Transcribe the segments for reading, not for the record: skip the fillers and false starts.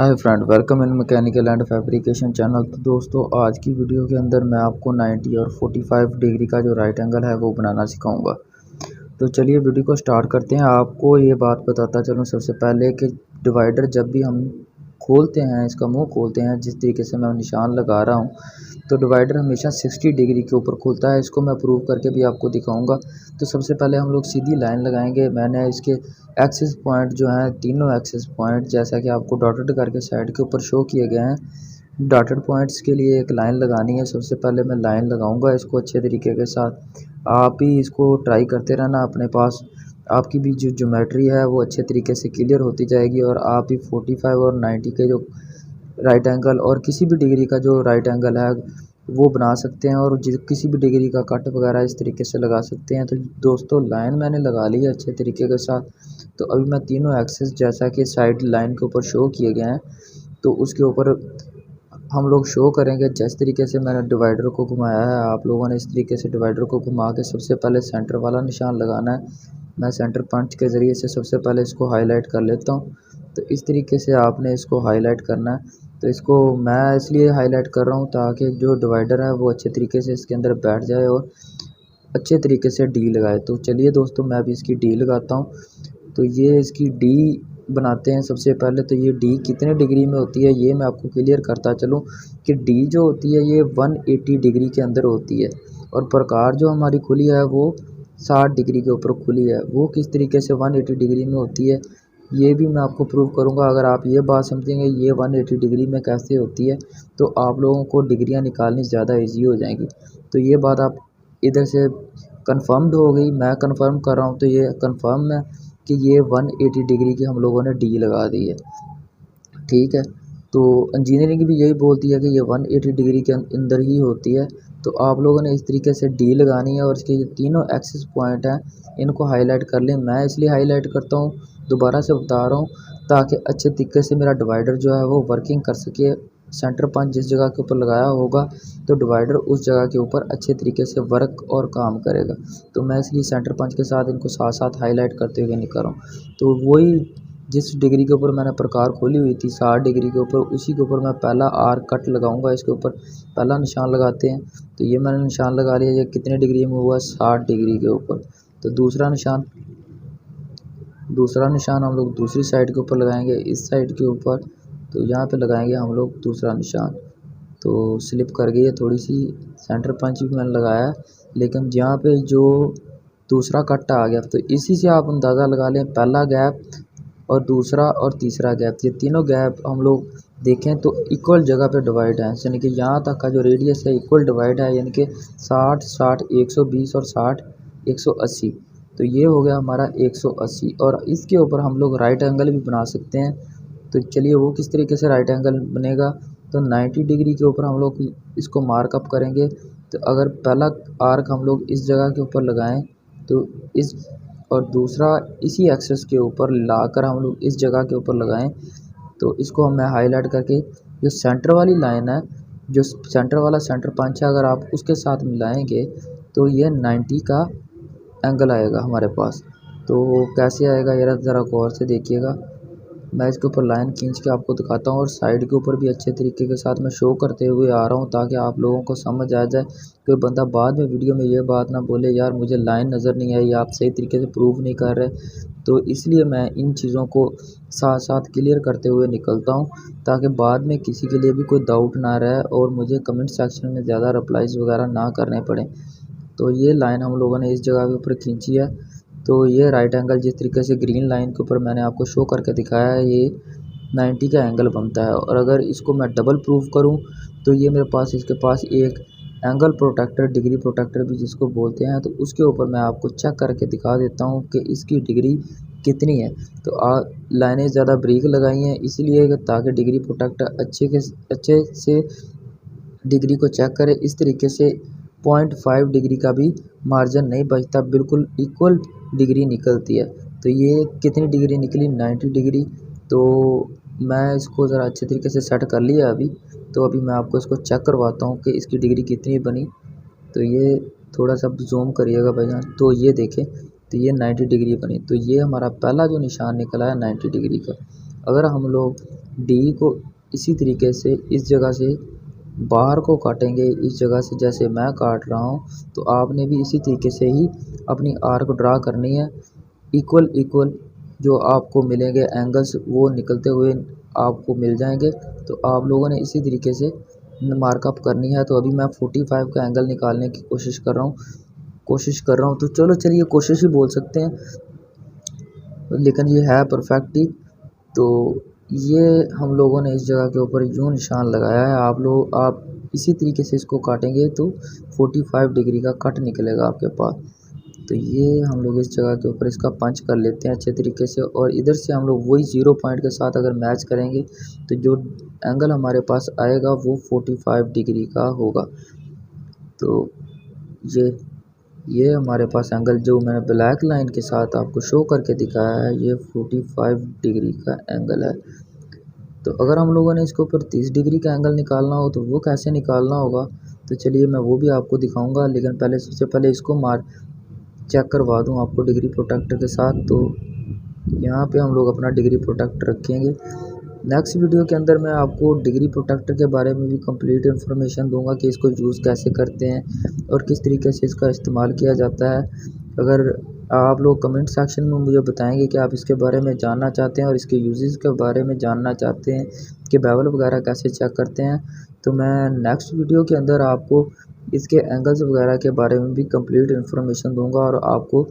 Hi friend, welcome in mechanical and fabrication channel. तो दोस्तों, आज की वीडियो के अंदर मैं आपको 90 और 45 डिग्री का जो राइट एंगल है वो बनाना सिखाऊंगा। तो चलिए वीडियो को स्टार्ट करते हैं। आपको ये बात बताता चलूँ सबसे पहले कि डिवाइडर जब भी हम खोलते हैं, इसका मुंह खोलते हैं, जिस तरीके से मैं निशान लगा रहा हूँ, तो डिवाइडर हमेशा 60 डिग्री के ऊपर खुलता है। इसको मैं प्रूव करके भी आपको दिखाऊंगा। तो सबसे पहले हम लोग सीधी लाइन लगाएंगे। मैंने इसके एक्सिस पॉइंट जो हैं, तीनों एक्सिस पॉइंट जैसा कि आपको डॉटेड करके साइड के ऊपर शो किए गए हैं, डॉटेड पॉइंट्स के लिए एक लाइन लगानी है। सबसे पहले मैं लाइन लगाऊंगा इसको अच्छे तरीके के साथ। आप ही इसको ट्राई करते रहना। अपने पास आपकी भी जो ज्योमेट्री है वो अच्छे तरीके से क्लियर होती जाएगी और आप ही 45 और 90 के जो राइट एंगल और किसी भी डिग्री का जो राइट एंगल है वो बना सकते हैं और किसी भी डिग्री का कट वगैरह इस तरीके से लगा सकते हैं। तो दोस्तों, लाइन मैंने लगा ली है अच्छे तरीके के साथ। तो अभी मैं तीनों एक्सेस जैसा कि साइड लाइन के ऊपर शो किए गए हैं, तो उसके ऊपर हम लोग शो करेंगे। जिस तरीके से मैंने डिवाइडर को घुमाया है, आप लोगों ने इस तरीके से डिवाइडर को घुमा के सबसे पहले सेंटर वाला निशान लगाना है। मैं सेंटर पंच के ज़रिए से सबसे पहले इसको हाईलाइट कर लेता हूँ। तो इस तरीके से आपने इसको हाईलाइट करना है। तो इसको मैं इसलिए हाईलाइट कर रहा हूँ ताकि जो डिवाइडर है वो अच्छे तरीके से इसके अंदर बैठ जाए और अच्छे तरीके से डी लगाए। तो चलिए दोस्तों, मैं अभी इसकी डी लगाता हूँ। तो ये इसकी डी बनाते हैं। सबसे पहले तो ये डी कितने डिग्री में होती है ये मैं आपको क्लियर करता चलूँ कि डी जो होती है ये 180 डिग्री के अंदर होती है और प्रकार जो हमारी खुली है वो 60 डिग्री के ऊपर खुली है। वो किस तरीके से 180 डिग्री में होती है ये भी मैं आपको प्रूव करूंगा। अगर आप ये बात समझेंगे ये 180 डिग्री में कैसे होती है, तो आप लोगों को डिग्रियां निकालनी ज़्यादा इजी हो जाएंगी। तो ये बात आप इधर से कंफर्म्ड हो गई, मैं कंफर्म कर रहा हूँ। तो ये कंफर्म है कि ये 180 डिग्री की हम लोगों ने डी लगा दी है। ठीक है, तो इंजीनियरिंग भी यही बोलती है कि ये 180 डिग्री के अंदर ही होती है। तो आप लोगों ने इस तरीके से डी लगानी है और इसके जो तीनों एक्सिस पॉइंट हैं इनको हाईलाइट कर लें। मैं इसलिए हाईलाइट करता हूँ, दोबारा से बता रहा हूँ, ताकि अच्छे तरीके से मेरा डिवाइडर जो है वो वर्किंग कर सके। सेंटर पंच जिस जगह के ऊपर लगाया होगा तो डिवाइडर उस जगह के ऊपर अच्छे तरीके से वर्क और काम करेगा। तो मैं इसलिए सेंटर पंच के साथ इनको साथ साथ हाईलाइट करते हुए निकल रहा हूँ। तो वही जिस डिग्री के ऊपर मैंने प्रकार खोली हुई थी 60 डिग्री के ऊपर, उसी के ऊपर मैं पहला आर कट लगाऊंगा। इसके ऊपर पहला निशान लगाते हैं। तो ये मैंने निशान लगा लिया। ये कितने डिग्री में हुआ? 60 डिग्री के ऊपर। तो दूसरा निशान हम लोग दूसरी साइड के ऊपर लगाएंगे, इस साइड के ऊपर। तो यहाँ पे लगाएंगे हम लोग दूसरा निशान। तो स्लिप कर गई है थोड़ी सी, सेंटर पंच भी मैंने लगाया है, लेकिन यहाँ पे जो दूसरा कट आ गया। तो इसी से आप अंदाज़ा लगा लें, पहला गैप और दूसरा और तीसरा गैप, ये तीनों गैप हम लोग देखें तो इक्वल जगह पे डिवाइड है। यानी कि यहाँ तक का जो रेडियस है इक्वल डिवाइड है, यानी कि 60 60 120 और 60 180। तो ये हो गया हमारा 180 और इसके ऊपर हम लोग राइट एंगल भी बना सकते हैं। तो चलिए वो किस तरीके से राइट एंगल बनेगा। तो 90 डिग्री के ऊपर हम लोग इसको मार्कअप करेंगे। तो अगर पहला आर्क हम लोग इस जगह के ऊपर लगाएं तो इस, और दूसरा इसी एक्सेस के ऊपर लाकर हम लोग इस जगह के ऊपर लगाएं, तो इसको मैं हाईलाइट करके जो सेंटर वाली लाइन है, जो सेंटर वाला सेंटर पंच है, अगर आप उसके साथ मिलाएंगे तो ये 90 का एंगल आएगा हमारे पास। तो कैसे आएगा यार, ज़रा गौर से देखिएगा। मैं इसके ऊपर लाइन खींच के आपको दिखाता हूँ और साइड के ऊपर भी अच्छे तरीके के साथ मैं शो करते हुए आ रहा हूँ, ताकि आप लोगों को समझ आ जाए। कोई बंदा बाद में वीडियो में ये बात ना बोले, यार मुझे लाइन नज़र नहीं आई, आप सही तरीके से प्रूव नहीं कर रहे। तो इसलिए मैं इन चीज़ों को साथ साथ क्लियर करते हुए निकलता हूँ, ताकि बाद में किसी के लिए भी कोई डाउट ना रहे और मुझे कमेंट सेक्शन में ज़्यादा रिप्लाईज़ वगैरह ना करने पड़े। तो ये लाइन हम लोगों ने इस जगह के ऊपर खींची है। तो ये राइट एंगल जिस तरीके से ग्रीन लाइन के ऊपर मैंने आपको शो करके दिखाया है, ये 90 का एंगल बनता है। और अगर इसको मैं डबल प्रूफ करूं तो ये मेरे पास, इसके पास एक एंगल प्रोटेक्टर, डिग्री प्रोटेक्टर भी जिसको बोलते हैं, तो उसके ऊपर मैं आपको चेक करके दिखा देता हूं कि इसकी डिग्री कितनी है। तो लाइनें ज़्यादा ब्रीक लगाई हैं इसलिए ताकि डिग्री प्रोटेक्टर अच्छे से डिग्री को चेक करें। इस तरीके से 0.5 डिग्री का भी मार्जिन नहीं बचता, बिल्कुल इक्वल डिग्री निकलती है। तो ये कितनी डिग्री निकली? 90 डिग्री। तो मैं इसको ज़रा अच्छे तरीके से सेट कर लिया अभी। तो अभी मैं आपको इसको चेक करवाता हूँ कि इसकी डिग्री कितनी बनी। तो ये थोड़ा सा जूम करिएगा भाईजान, तो ये देखें, तो ये 90 डिग्री बनी। तो ये हमारा पहला जो निशान निकला है 90 डिग्री का। अगर हम लोग डी को इसी तरीके से इस जगह से बाहर को काटेंगे, इस जगह से जैसे मैं काट रहा हूँ, तो आपने भी इसी तरीके से ही अपनी आर्क ड्रा करनी है। इक्वल इक्वल जो आपको मिलेंगे एंगल्स वो निकलते हुए आपको मिल जाएंगे। तो आप लोगों ने इसी तरीके से मार्कअप करनी है। तो अभी मैं 45 का एंगल निकालने की कोशिश कर रहा हूँ। तो चलिए कोशिश ही बोल सकते हैं, लेकिन ये है परफेक्ट ही। तो ये हम लोगों ने इस जगह के ऊपर यूँ निशान लगाया है। आप इसी तरीके से इसको काटेंगे तो 45 डिग्री का कट निकलेगा आपके पास। तो ये हम लोग इस जगह के ऊपर इसका पंच कर लेते हैं अच्छे तरीके से, और इधर से हम लोग वही 0 पॉइंट के साथ अगर मैच करेंगे तो जो एंगल हमारे पास आएगा वो 45 डिग्री का होगा। तो ये हमारे पास एंगल जो मैंने ब्लैक लाइन के साथ आपको शो करके दिखाया है, ये 45 डिग्री का एंगल है। तो अगर हम लोगों ने इसके ऊपर 30 डिग्री का एंगल निकालना हो तो वो कैसे निकालना होगा, तो चलिए मैं वो भी आपको दिखाऊंगा। लेकिन सबसे पहले इसको चेक करवा दूं आपको डिग्री प्रोटेक्टर के साथ। तो यहाँ पे हम लोग अपना डिग्री प्रोटेक्टर रखेंगे। नेक्स्ट वीडियो के अंदर मैं आपको डिग्री प्रोटेक्टर के बारे में भी कंप्लीट इन्फॉर्मेशन दूंगा कि इसको यूज़ कैसे करते हैं और किस तरीके से इसका इस्तेमाल किया जाता है। अगर आप लोग कमेंट सेक्शन में मुझे बताएंगे कि आप इसके बारे में जानना चाहते हैं और इसके यूजेस के बारे में जानना चाहते हैं कि बेवल वगैरह कैसे चेक करते हैं, तो मैं नेक्स्ट वीडियो के अंदर आपको इसके एंगल्स वगैरह के बारे में भी कंप्लीट इन्फॉर्मेशन दूंगा और आपको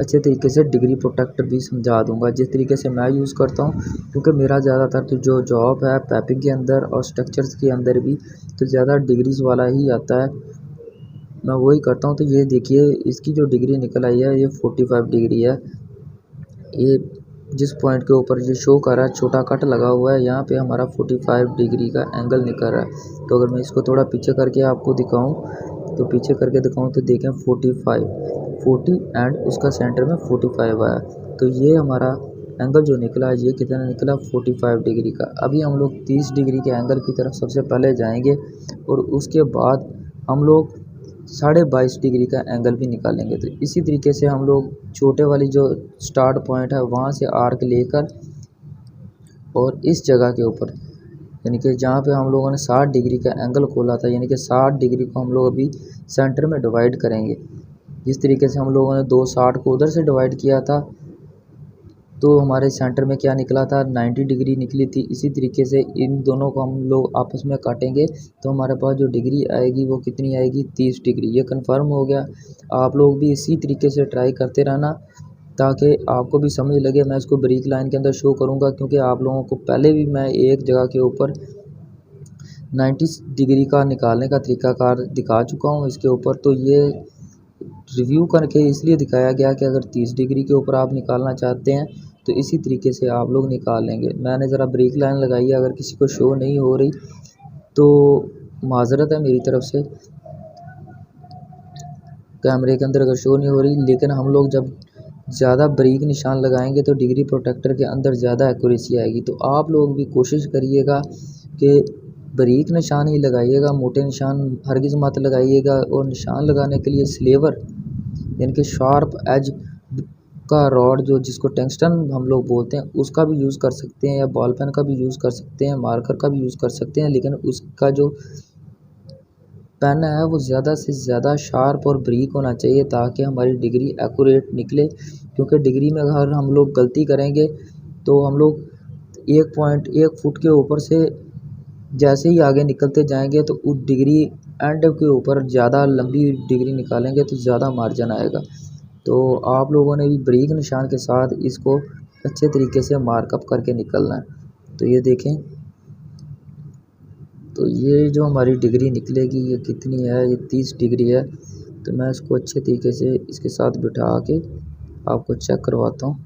अच्छे तरीके से डिग्री प्रोटेक्टर भी समझा दूंगा जिस तरीके से मैं यूज़ करता हूं। क्योंकि मेरा ज़्यादातर तो जो जॉब है पैपिंग के अंदर और स्ट्रक्चर्स के अंदर भी तो ज़्यादा डिग्रीज वाला ही आता है, मैं वही करता हूं। तो ये देखिए इसकी जो डिग्री निकल आई है ये 45 डिग्री है। ये जिस पॉइंट के ऊपर ये शो कर रहा है छोटा कट लगा हुआ है, यहाँ पे हमारा 45 डिग्री का एंगल निकल रहा है। तो अगर मैं इसको थोड़ा पीछे करके आपको दिखाऊं, तो पीछे करके दिखाऊं तो देखें 40 एंड उसका सेंटर में 45 आया। तो ये हमारा एंगल जो निकला है ये कितना निकला, 45 डिग्री का। अभी हम लोग 30 डिग्री के एंगल की तरफ सबसे पहले जाएंगे और उसके बाद हम लोग 22.5 डिग्री का एंगल भी निकालेंगे। तो इसी तरीके से हम लोग छोटे वाली जो स्टार्ट पॉइंट है वहाँ से आर्क लेकर और इस जगह के ऊपर यानी कि जहाँ पे हम लोगों ने 60 डिग्री का एंगल खोला था, यानी कि 60 डिग्री को हम लोग अभी सेंटर में डिवाइड करेंगे। जिस तरीके से हम लोगों ने 260 को उधर से डिवाइड किया था तो हमारे सेंटर में क्या निकला था, 90 डिग्री निकली थी। इसी तरीके से इन दोनों को हम लोग आपस में काटेंगे तो हमारे पास जो डिग्री आएगी वो कितनी आएगी, 30 डिग्री। ये कंफर्म हो गया। आप लोग भी इसी तरीके से ट्राई करते रहना ताकि आपको भी समझ लगे। मैं इसको ब्रीक लाइन के अंदर शो करूँगा क्योंकि आप लोगों को पहले भी मैं एक जगह के ऊपर 90 डिग्री का निकालने का तरीकाकार दिखा चुका हूँ इसके ऊपर। तो ये रिव्यू करके इसलिए दिखाया गया कि अगर 30 डिग्री के ऊपर आप निकालना चाहते हैं तो इसी तरीके से आप लोग निकाल लेंगे। मैंने ज़रा ब्रेक लाइन लगाई है, अगर किसी को शो नहीं हो रही तो माज़रत है मेरी तरफ से, कैमरे के अंदर अगर शो नहीं हो रही। लेकिन हम लोग जब ज़्यादा बारीक निशान लगाएंगे तो डिग्री प्रोटेक्टर के अंदर ज़्यादा एक्यूरेसी आएगी। तो आप लोग भी कोशिश करिएगा कि बारीक निशान ही लगाइएगा, मोटे निशान हरगिज़ मत लगाइएगा। और निशान लगाने के लिए स्लेवर यानी कि शार्प एज का रॉड जो जिसको टंगस्टन हम लोग बोलते हैं उसका भी यूज़ कर सकते हैं, या बॉल पेन का भी यूज़ कर सकते हैं, मार्कर का भी यूज़ कर सकते हैं। लेकिन उसका जो पेन है वो ज़्यादा से ज़्यादा शार्प और बारीक होना चाहिए ताकि हमारी डिग्री एक्यूरेट निकले। क्योंकि डिग्री में अगर हम लोग गलती करेंगे तो हम लोग 1 फुट के ऊपर से जैसे ही आगे निकलते जाएंगे तो उस डिग्री एंड के ऊपर ज़्यादा लंबी डिग्री निकालेंगे तो ज़्यादा मार्जिन आएगा। तो आप लोगों ने भी बारीक निशान के साथ इसको अच्छे तरीके से मार्कअप करके निकलना है। तो ये देखें, तो ये जो हमारी डिग्री निकलेगी ये कितनी है, ये 30 डिग्री है। तो मैं इसको अच्छे तरीके से इसके साथ बिठा के आपको चेक करवाता हूँ।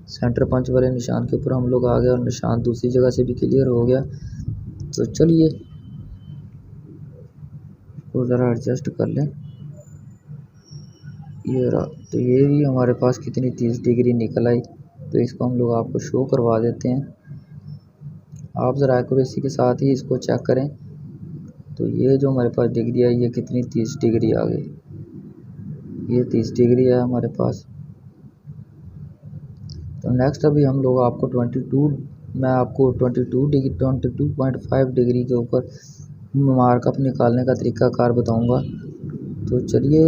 सेंटर पंच वाले निशान के ऊपर हम लोग आ गए और निशान दूसरी जगह से भी क्लियर हो गया। तो चलिए इसको ज़रा एडजस्ट कर लें, ये रहा। तो ये भी हमारे पास कितनी 30 डिग्री निकल आई। तो इसको हम लोग आपको शो करवा देते हैं, आप ज़रा एक्यूरेसी के साथ ही इसको चेक करें। तो ये जो हमारे पास डिग्री आई ये कितनी 30 डिग्री आ गई, ये 30 डिग्री है हमारे पास। तो नेक्स्ट अभी हम लोग आपको 22 मैं आपको 22.5 डिग्री के ऊपर मार्कअप निकालने का तरीक़ाकार बताऊंगा। तो चलिए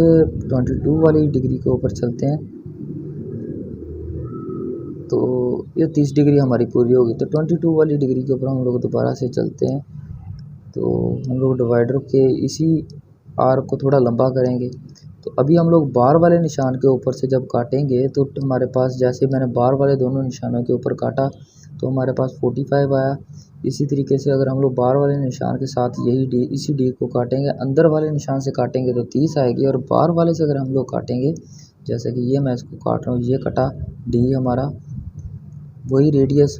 22 वाली डिग्री के ऊपर चलते हैं। तो ये 30 डिग्री हमारी पूरी होगी, तो 22 वाली डिग्री के ऊपर हम लोग दोबारा से चलते हैं। तो हम लोग डिवाइडर के इसी आर्क को थोड़ा लंबा करेंगे। तो अभी हम लोग बार वाले निशान के ऊपर से जब काटेंगे तो हमारे पास, जैसे मैंने बार वाले दोनों निशानों के ऊपर काटा तो हमारे पास 45 आया। इसी तरीके से अगर हम लोग बार वाले निशान के साथ इसी डी को काटेंगे, अंदर वाले निशान से काटेंगे तो 30 आएगी, और बार वाले से अगर हम लोग काटेंगे, जैसे कि ये मैं इसको काट रहा हूँ, ये कटा डी हमारा, वही रेडियस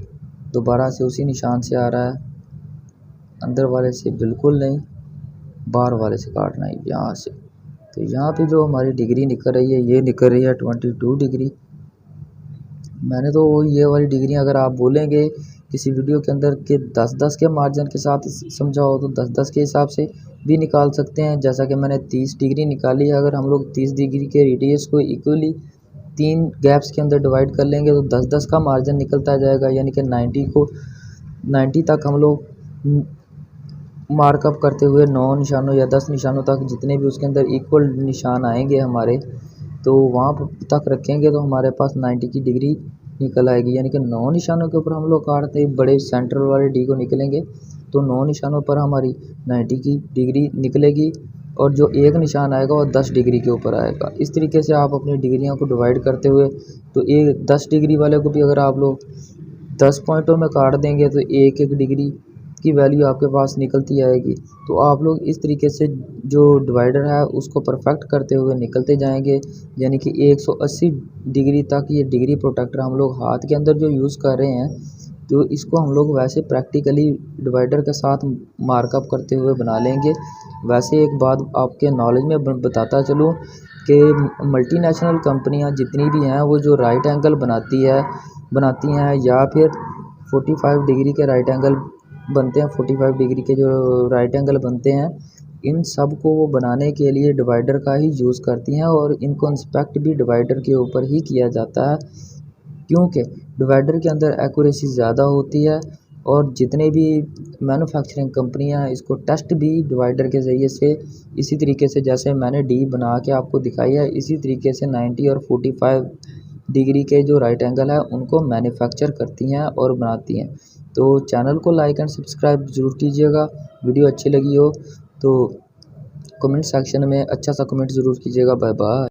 दोबारा से उसी निशान से आ रहा है, अंदर वाले से बिल्कुल नहीं, बार वाले से काटना है यहाँ से। तो यहाँ पे जो हमारी डिग्री निकल रही है, ये निकल रही है 22 डिग्री। मैंने तो ये वाली डिग्री, अगर आप बोलेंगे किसी वीडियो के अंदर कि 10-10 के मार्जिन के साथ समझा हो तो 10-10 के हिसाब से भी निकाल सकते हैं। जैसा कि मैंने 30 डिग्री निकाली है, अगर हम लोग 30 डिग्री के रेडियस को इक्वली 3 गैप्स के अंदर डिवाइड कर लेंगे तो 10-10 का मार्जिन निकलता जाएगा, यानी कि 90 तक हम लोग मार्कअप करते हुए 9 निशानों या 10 निशानों तक, जितने भी उसके अंदर इक्वल निशान आएंगे हमारे, तो वहाँ तक रखेंगे तो हमारे पास 90 की डिग्री निकल आएगी। यानी कि 9 निशानों के ऊपर हम लोग काटते बड़े सेंटर वाले डी को निकलेंगे तो 9 निशानों पर हमारी 90 की डिग्री निकलेगी, और जो एक निशान आएगा वो 10 डिग्री के ऊपर आएगा। इस तरीके से आप अपनी डिग्रियों को डिवाइड करते हुए, तो एक 10 डिग्री वाले को भी अगर आप लोग 10 पॉइंटों में काट देंगे तो एक डिग्री की वैल्यू आपके पास निकलती आएगी। तो आप लोग इस तरीके से जो डिवाइडर है उसको परफेक्ट करते हुए निकलते जाएंगे, यानी कि 180 डिग्री तक ये डिग्री प्रोटेक्टर हम लोग हाथ के अंदर जो यूज़ कर रहे हैं, तो इसको हम लोग वैसे प्रैक्टिकली डिवाइडर के साथ मार्कअप करते हुए बना लेंगे। वैसे एक बात आपके नॉलेज में बताता चलूँ कि मल्टीनेशनल कंपनियां जितनी भी हैं, वो जो राइट एंगल बनाती हैं या फिर 45 डिग्री के राइट एंगल बनते हैं, 45 डिग्री के जो राइट एंगल बनते हैं, इन सब को वो बनाने के लिए डिवाइडर का ही यूज़ करती हैं, और इनको इंस्पेक्ट भी डिवाइडर के ऊपर ही किया जाता है, क्योंकि डिवाइडर के अंदर एक्यूरेसी ज़्यादा होती है। और जितने भी मैन्युफैक्चरिंग कंपनियां हैं, इसको टेस्ट भी डिवाइडर के ज़रिए से इसी तरीके से, जैसे मैंने डी बना के आपको दिखाई है, इसी तरीके से 90 और 45 डिग्री के जो राइट एंगल है उनको मैन्युफैक्चर करती हैं और बनाती हैं। तो चैनल को लाइक एंड सब्सक्राइब ज़रूर कीजिएगा। वीडियो अच्छी लगी हो तो कमेंट सेक्शन में अच्छा सा कमेंट ज़रूर कीजिएगा। Bye bye.